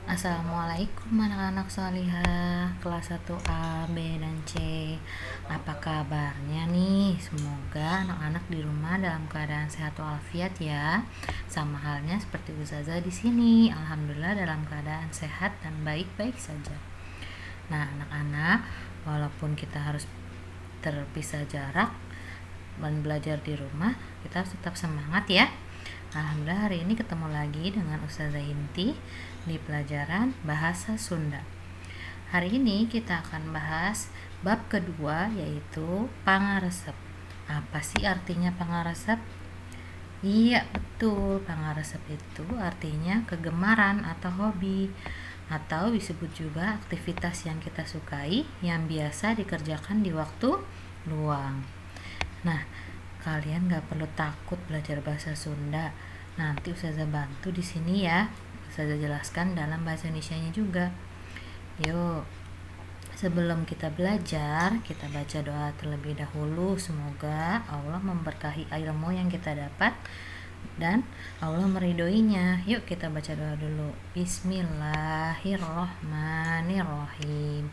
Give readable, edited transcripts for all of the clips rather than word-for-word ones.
Assalamualaikum anak-anak solihah kelas 1A, B, dan C. Apa kabarnya nih? Semoga anak-anak di rumah dalam keadaan sehat walafiat ya. Sama halnya seperti Ustazah di sini. Alhamdulillah dalam keadaan sehat dan baik-baik saja. Nah, anak-anak, walaupun kita harus terpisah jarak dan belajar di rumah, kita harus tetap semangat ya. Alhamdulillah hari ini ketemu lagi dengan Ustazah Inti di pelajaran Bahasa Sunda. Hari ini kita akan bahas bab kedua, yaitu pangaresep. Apa sih artinya pangaresep? Iya, betul. Pangaresep itu artinya kegemaran atau hobi, atau disebut juga aktivitas yang kita sukai yang biasa dikerjakan di waktu luang. Nah, kalian gak perlu takut belajar bahasa Sunda. Nanti Ustazah bantu di sini ya. Ustazah jelaskan dalam bahasa Indonesianya juga. Yuk, sebelum kita belajar, kita baca doa terlebih dahulu. Semoga Allah memberkahi ilmu yang kita dapat dan Allah meridhoinya. Yuk kita baca doa dulu. Bismillahirrohmanirrohim.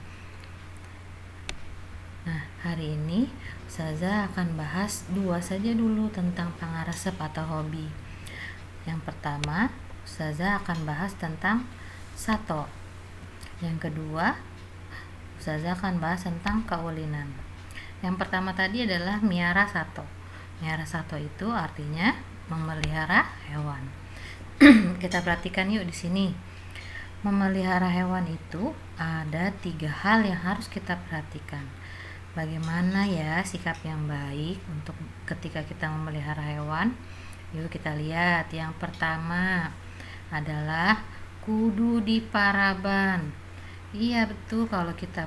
Nah, hari ini Ustazah akan bahas dua saja dulu tentang pangaresep atau hobi. Yang pertama, Ustazah akan bahas tentang sato. Yang kedua, Ustazah akan bahas tentang kaulinan. Yang pertama tadi adalah miara sato. Miara sato itu artinya memelihara hewan. Kita perhatikan yuk di sini. Memelihara hewan itu ada 3 hal yang harus kita perhatikan. Bagaimana ya sikap yang baik untuk ketika kita memelihara hewan? Yuk kita lihat. Yang pertama adalah kudu diparaban. Iya betul, kalau kita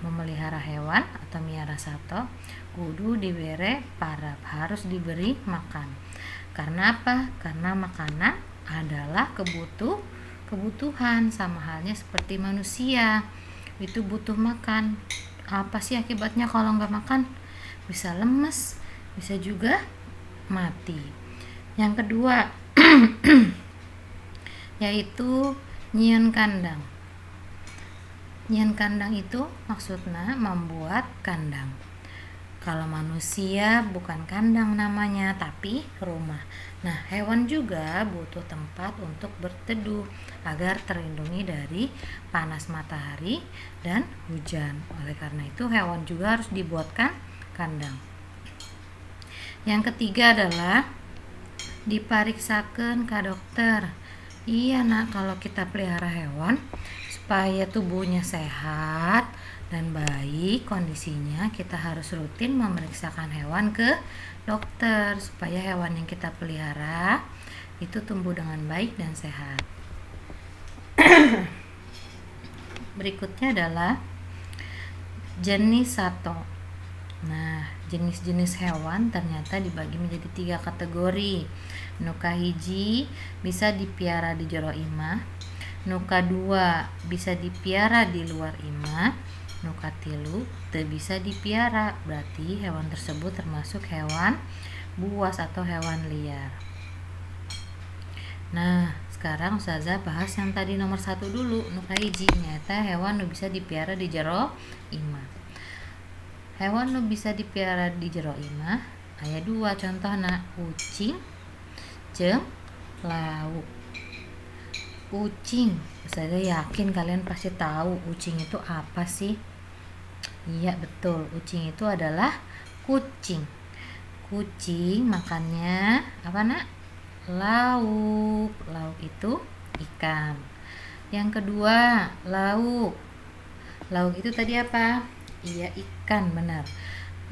memelihara hewan atau miara sato, kudu diberi parab, harus diberi makan. Karena apa? Karena makanan adalah kebutuhan, sama halnya seperti manusia itu butuh makan. Apa sih akibatnya kalau nggak makan? Bisa lemes, bisa juga mati. Yang kedua yaitu nyian kandang. Nyian kandang itu maksudnya membuat kandang. Kalau manusia bukan kandang namanya, tapi rumah. Nah, hewan juga butuh tempat untuk berteduh agar terlindungi dari panas matahari dan hujan. Oleh karena itu, hewan juga harus dibuatkan kandang. Yang ketiga adalah dipariksakan ke dokter. Iya nak, kalau kita pelihara hewan supaya tubuhnya sehat dan baik kondisinya, kita harus rutin memeriksakan hewan ke dokter supaya hewan yang kita pelihara itu tumbuh dengan baik dan sehat. Berikutnya adalah jenis sato. Nah, jenis-jenis hewan ternyata dibagi menjadi 3 kategori. Nuka hiji bisa dipiara di jero imah, nuka 2 bisa dipiara di luar imah, nuka 3 teu bisa dipiara. Berarti hewan tersebut termasuk hewan buas atau hewan liar. Nah, sekarang Ustazah bahas yang tadi nomor 1 dulu, nuka hiji. Nyata hewan nu bisa dipiara di jero imah. Hewan nu bisa dipiara di jero imah aya 2 contohna, kucing jeung lauk. Kucing, saya yakin kalian pasti tahu kucing itu apa sih? Iya betul, kucing itu adalah kucing. Kucing makannya apa nak? Lauk. Lauk itu ikan. Yang kedua, lauk. Lauk itu tadi apa? Iya ikan, benar.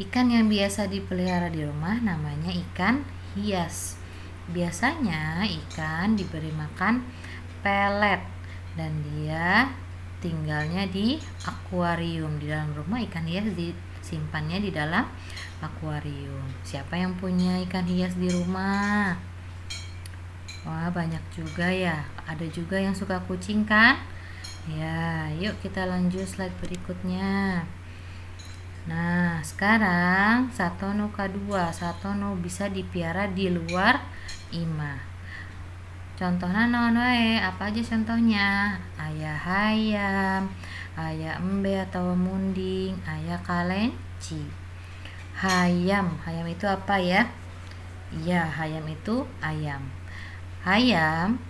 Ikan yang biasa dipelihara di rumah namanya ikan hias. Biasanya ikan diberi makan pelet dan dia tinggalnya di akuarium. Di dalam rumah ikan hias disimpannya di dalam akuarium. Siapa yang punya ikan hias di rumah? Wah, banyak juga ya. Ada juga yang suka kucing kan? Ya, yuk kita lanjut slide berikutnya. Nah, sekarang satono kedua, satono bisa dipiara di luar imah. Contohna naon wae? Apa aja contohnya? Aya hayam, aya embe atau munding, aya kalenci. Hayam itu apa ya? Iya, hayam itu ayam. Hayam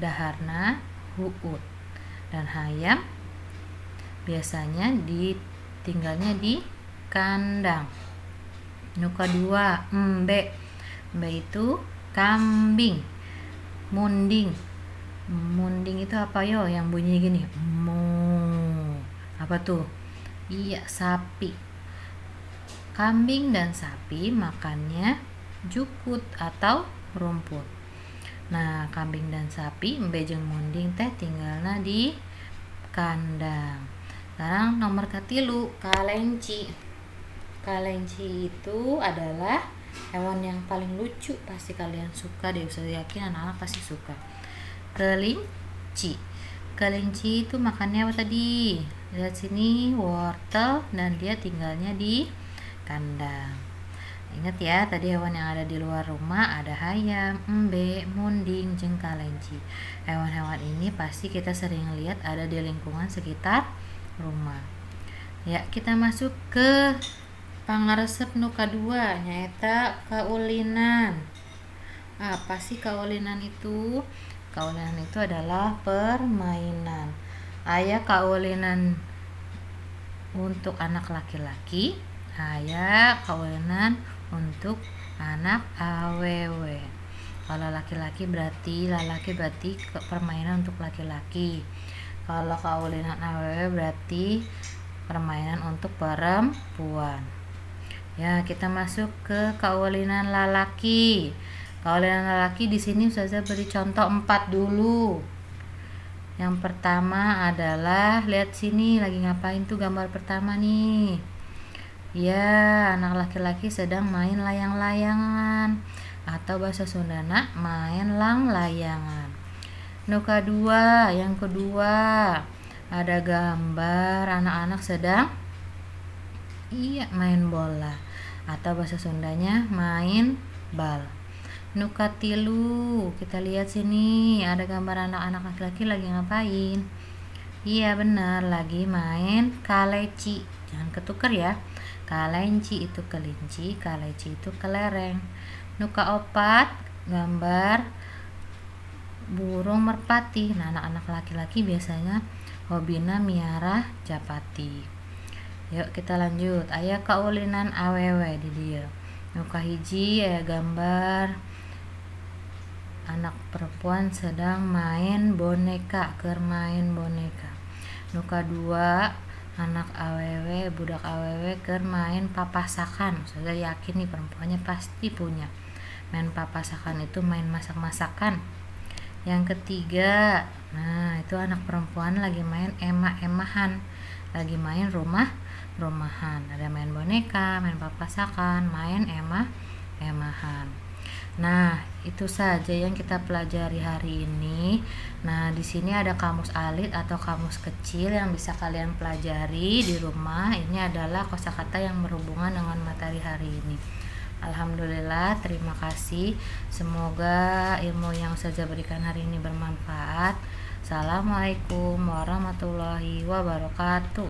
daharna huut, dan hayam biasanya tinggalnya di kandang. Nu kedua, embe itu kambing. Munding itu apa yo yang bunyi gini? Mo. Apa tuh? Iya, sapi. Kambing dan sapi makannya jukut atau rumput. Nah, kambing dan sapi embe jeung munding teh tinggalna di kandang. Sekarang nomor katilu, kalenci. Kalenci itu adalah hewan yang paling lucu, pasti kalian suka deh, saya yakin anak-anak pasti suka. Kelinci itu makannya apa tadi? Lihat sini, wortel, dan dia tinggalnya di kandang. Ingat ya, tadi hewan yang ada di luar rumah ada hayam, embe, munding, jeung kalenci. Hewan-hewan ini pasti kita sering lihat ada di lingkungan sekitar rumah. Ya, kita masuk ke pangaresep nu kadua, nyaeta kaulinan. Apa sih kaulinan itu? Kaulinan itu adalah permainan. Aya kaulinan untuk anak laki-laki, aya kaulinan untuk anak awewe. Kalau laki-laki berarti permainan untuk laki-laki. Kalau kaulinan awewe berarti permainan untuk perempuan. Ya, kita masuk ke kaulinan lalaki. Kaulinan lalaki di sini Ustazah beri contoh 4 dulu. Yang pertama adalah, lihat sini lagi ngapain tuh gambar pertama nih. Ya, anak laki-laki sedang main layang-layangan, atau bahasa Sundana main lang-layangan. Yang kedua ada gambar anak-anak sedang main bola, atau bahasa Sundanya main bal. Nu katilu, kita lihat sini ada gambar anak-anak laki-laki lagi ngapain? Iya benar, lagi main kaleci. Jangan ketuker ya. Kalenci itu kelinci, kaleci itu kelereng. Nu kaopat, gambar burung merpati. Nah, anak-anak laki-laki biasanya hobina miara japati. Yuk kita lanjut. Aya kaulinan awewe di dieu. Nu kahiji aya gambar anak perempuan sedang main boneka, keur main boneka. Nu kadua anak awewe, budak awewe keur main papasakan. Saya yakin nih perempuannya pasti punya. Main papasakan itu main masak-masakan. Yang ketiga, nah itu anak perempuan lagi main emah-emahan, lagi main rumahan. Ada main boneka, main papasakan, main emah-emahan. Nah, itu saja yang kita pelajari hari ini. Nah, di sini ada kamus alit atau kamus kecil yang bisa kalian pelajari di rumah. Ini adalah kosakata yang berhubungan dengan materi hari ini. Alhamdulillah, terima kasih. Semoga ilmu yang saya berikan hari ini bermanfaat. Assalamualaikum warahmatullahi wabarakatuh.